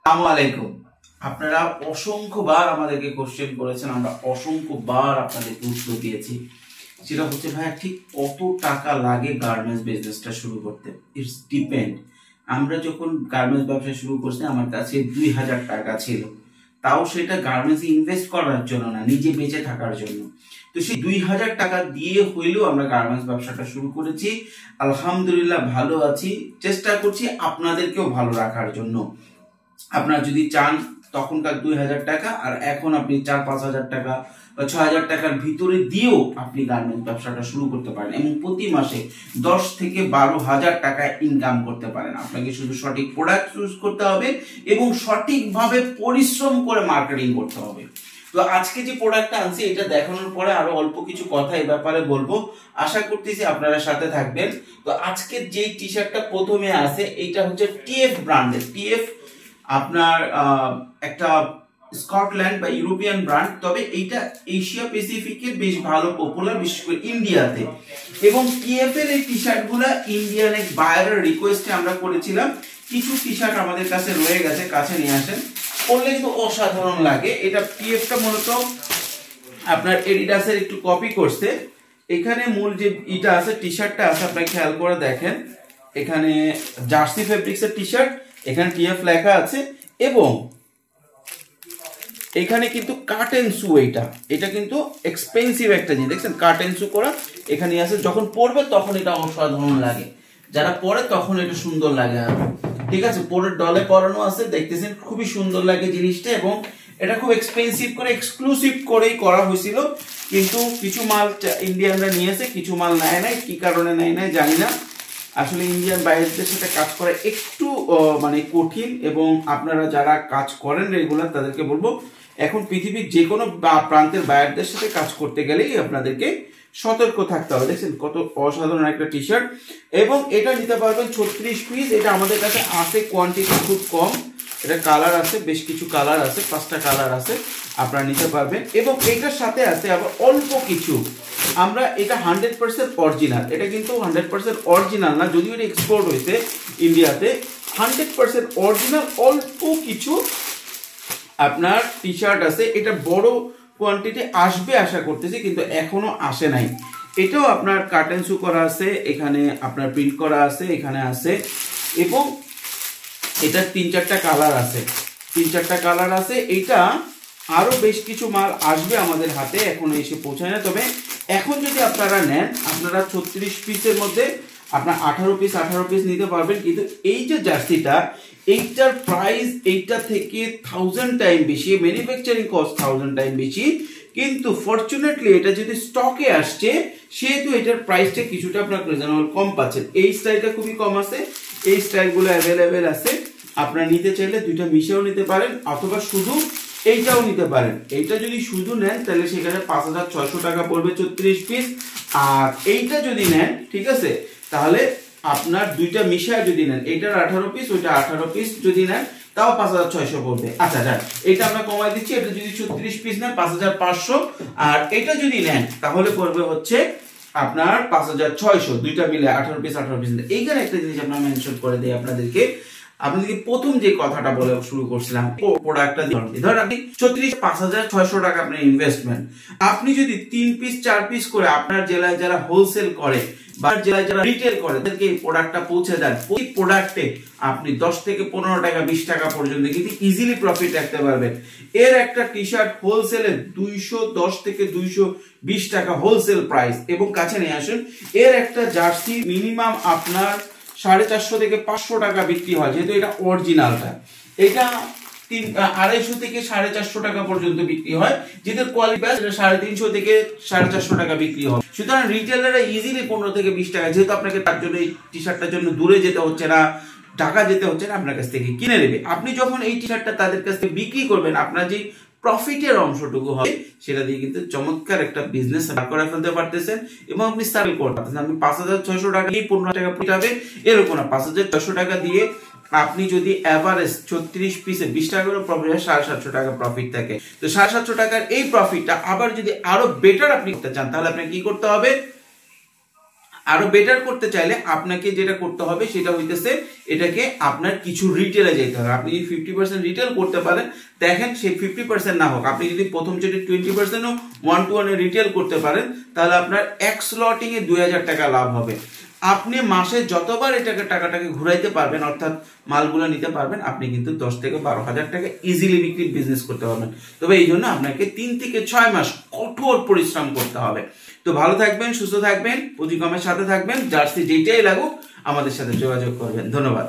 আসসালামু আলাইকুম। আপনারা অসংখ্যবার আমাদেরকে কোশ্চেন করেছেন, আমরা অসংখ্যবার আপনাদেরকে উত্তর দিয়েছি। সেটা হচ্ছে ভাইয়া ঠিক কত টাকা লাগে গার্মেন্টস বিজনেসটা শুরু করতে? It's depend. আমরা যখন গার্মেন্টস ব্যবসা শুরু করছি আমার কাছে 2000 টাকা ছিল, তাও সেটা গার্মেন্টস ইনভেস্ট করার জন্য না, নিজে বেঁচে থাকার জন্য। তো সেই 2000 টাকা দিয়ে হইলেও আমরা গার্মেন্টস ব্যবসাটা শুরু করেছি। আলহামদুলিল্লাহ ভালো আছি, চেষ্টা করছি আপনাদেরকেও ভালো রাখার জন্য। আপনারা যদি চান তখনকার 2000 টাকা আর এখন আপনি 4-5 হাজার টাকা বা 6000 টাকার ভিতরে দিয়েও আপনি গার্মেন্টস ব্যবসাটা শুরু করতে পারেন এবং প্রতি মাসে 10 থেকে 12,000 টাকা ইনকাম করতে পারেন। আপনাকে শুধু সঠিক প্রোডাক্ট চুজ করতে হবে এবং সঠিকভাবে পরিশ্রম করে মার্কেটিং করতে হবে। তো আজকে যে প্রোডাক্টটা আনছি এটা দেখানোর পরে আরো অল্প কিছু কথা এই ব্যাপারে বলবো, আশা করতেছি আপনারা সাথে থাকবেন। তো আজকে যে টি শার্টটা প্রথমে আছে এটা হচ্ছে টিএফ ব্র্যান্ডের। টিএফ আপনার একটা স্কটল্যান্ড বা ইউরোপিয়ান ব্র্যান্ড, তবে এইটা এশিয়া প্যাসিফিকে বেশ ভালো পপুলার, বিশেষ করে ইন্ডিয়াতে। এবং টিএফ এর এই টি শার্ট গুলা ইন্ডিয়ান এক বায়ারের রিকোয়েস্টে আমরা করেছিলাম। কিছু টি শার্ট আমাদের কাছে রয়ে গেছে, কাছে নিয়ে আসেন, পরলে কিন্তু অসাধারণ লাগে। এটা টিএফটা মূলত আপনার এডিডাসের একটু কপি করছে। এখানে মূল যে ইটা আছে, টি শার্টটা আছে, আপনারা খেয়াল করে দেখেন, এখানে জার্সি ফেব্রিক্সের টি শার্ট, এখানে টিএফ লেখা আছে এবং এখানে কিন্তু কার্টেন শু। এটা কিন্তু এক্সপেন্সিভ একটা জিনিস, দেখছেন কার্টেন শু করা এখানে আছে। যখন পরবে তখন এটা অসাধারণ লাগে, যারা পরে তখন এটা সুন্দর লাগে আর ঠিক আছে। পরের ডলে পরানো আছে, দেখতেছেন খুবই সুন্দর লাগে জিনিসটা। এবং এটা খুব এক্সপেন্সিভ করে এক্সক্লুসিভ করেই করা হয়েছিল, কিন্তু কিছু মাল ইন্ডিয়ানরা নিয়েছে, কিছু মাল নেয় নাই। কি কারণে নেয় নাই জানি না। আসলে ইন্ডিয়ান বাইরের সাথে কাজ করা একটু মানে কঠিন, এবং আপনারা যারা কাজ করেন রেগুলার তাদেরকে বলবো এখন পৃথিবীর যে কোনো প্রান্তের বাইরের সাথে কাজ করতে গেলেই আপনাদেরকে সতর্ক থাকতে হবে। দেখছেন কত অসাধারণ একটা টি শার্ট, এবং এটা নিতে পারবেন 36 পিস। এটা আমাদের কাছে আছে, কোয়ান্টিটি খুব কম। এটা কালার আছে, বেশ কিছু কালার আছে, 5টা কালার আছে, আপনারা নিতে পারবেন। এবং এটার সাথে আছে আবার অল্প কিছু, আমরা এটা 100% অরিজিনাল। এটা কিন্তু 100% অরিজিনাল না, যদিও এটা এক্সপোর্ট হয়েছে ইন্ডিয়াতে। 100% অরিজিনাল অল্প কিছু আপনার টি শার্ট আছে। এটা বড় কোয়ান্টিটি আসবে আশা করতেছি, কিন্তু এখনো আসে নাই। এটাও আপনার কার্টেন শু করা আছে, এখানে আপনার প্রিন্ট করা আছে, এখানে আছে। এবং এটা 3-4টা কালার আছে, 3-4টা কালার আছে। এটা আরো বেশ কিছু মাল আসবে আমাদের হাতে, এখনো এসে পৌঁছায় না। তবে এখন যদি আপনারা নেন, আপনারা 36 পিসের মধ্যে আপনার 18 পিস নিতে পারবেন। কিন্তু এই যে জার্সিটা, এইটার প্রাইস এইটা থেকে 1000 টাইম বেশি, ম্যানুফ্যাকচারিং কস্ট 1000 টাইম বেশি। কিন্তু ফরচুনেটলি এটা যদি স্টকে আসছে, সেহেতু এটার প্রাইসটা কিছুটা আপনার রিজনেবল কম পাচ্ছেন। এই স্টাইলটা খুবই কম আছে, এই স্টাইলগুলো অ্যাভেলেবেল আছে। আপনারা নিতে চাইলে দুইটা মিশেও নিতে পারেন, অথবা শুধু এইটাও নিতে পারেন। এইটা যদি শুধু নেন তাহলে সেখানে 5600 টাকা পড়বে 36 পিস। আর এইটা যদি নেন, ঠিক আছে, তাহলে আপনার দুইটা মিশায় যদি নেন, এইটার 18 পিস, ওইটা 18 পিস যদি নেন, তাও 5600 পড়বে। আচ্ছা যান, এটা আমরা কমাই দিচ্ছি। এটা যদি 36 পিস নেন 5500, আর এটা যদি নেন তাহলে পড়বে হচ্ছে আপনার 5600, দুইটা মিলে 18 পিস 18 পিস। এইখানে একটা জিনিস আপনার মেনশন করে দেই আপনাদেরকে প্রথম যে কথাটা বলে শুরু করছিলাম, প্রোডাক্টটা ধর আপনি 56,600 টাকা আপনার ইনভেস্টমেন্ট। আপনি যদি 3 পিস 4 পিস করে আপনার জেলায় যারা হোলসেল করে বা জেলায় যারা রিটেল করে তাদেরকে এই প্রোডাক্টটা পৌঁছে দেন, ওই প্রোডাক্টে আপনি 10 থেকে 15 টাকা 20 টাকা পর্যন্ত কিন্তু ইজিলি প্রফিট রাখতে পারবেন। এর একটা টি শার্ট হোলসেলে 210 থেকে 220 টাকা হোলসেল প্রাইস। এবং কাছে নিয়ে আসুন, এর একটা জার্সি মিনিমাম আপনার 450 থেকে 500 টাকা বিক্রি হয়, যেহেতু এটা অরিজিনালটা। এটা 250 থেকে 450 টাকা পর্যন্ত বিক্রি হয়, যেটা কোয়ালিটি 350 থেকে 450 টাকা বিক্রি হয়। সুতরাং রিটেলাররা ইজিলি 15 থেকে 20 টাকা, যেহেতু আপনাকে তার জন্য এই টি শার্টটার জন্য দূরে যেতে হচ্ছে না, ঢাকা যেতে হচ্ছে না, আপনার কাছ থেকে কিনে নেবে। আপনি যখন এই টি শার্টটা তাদের কাছ থেকে বিক্রি করবেন, আপনার যে প্রফিটের অংশটুকু হবে সেটা দিয়ে কিন্তু চমৎকার একটা বিজনেস করে ফেলতে পারতেছেন এবং আপনি সেল করতে পারতেছেন। আপনি 5600 টাকা দিয়ে 15 টাকা প্রফিট হবে এরকম না, 5600 টাকা দিয়ে আপনি যদি এভারেজ 36 পিসে 20 টাকা করে প্রফিট হয়, 750 টাকা প্রফিট থাকে। তো 750 টাকার এই প্রফিটটা আবার যদি আরো বেটার আপনি করতে চান, তাহলে আপনাকে কি করতে হবে, আরো বেটার করতে চাইলে আপনাকে যেটা করতে হবে সেটা হইতেছে এটাকে আপনার কিছু রিটেলে যেতে হবে। আপনি যদি 50% রিটেল করতে পারেন, দেখেন সেই 50% না হোক, আপনি যদি প্রথম যেটা 20% 1-to-1 রিটেল করতে পারেন, তাহলে আপনার এক স্লটিং এ 2000 টাকা লাভ হবে। আপনি মাসে যতবার এটাকে টাকাটাকে ঘুরাইতে পারবেন, অর্থাৎ মালগুলো নিতে পারবেন, আপনি কিন্তু 10 থেকে 12,000 টাকা ইজিলি বিক্রি বিজনেস করতে পারবেন। তবে এই জন্য আপনাকে 3 থেকে 6 মাস কঠোর পরিশ্রম করতে হবে। তো ভালো থাকবেন, সুস্থ থাকবেন, পুঁজিকমের সাথে থাকবেন, জার্সি যেটাই লাগুক আমাদের সাথে যোগাযোগ করবেন। ধন্যবাদ।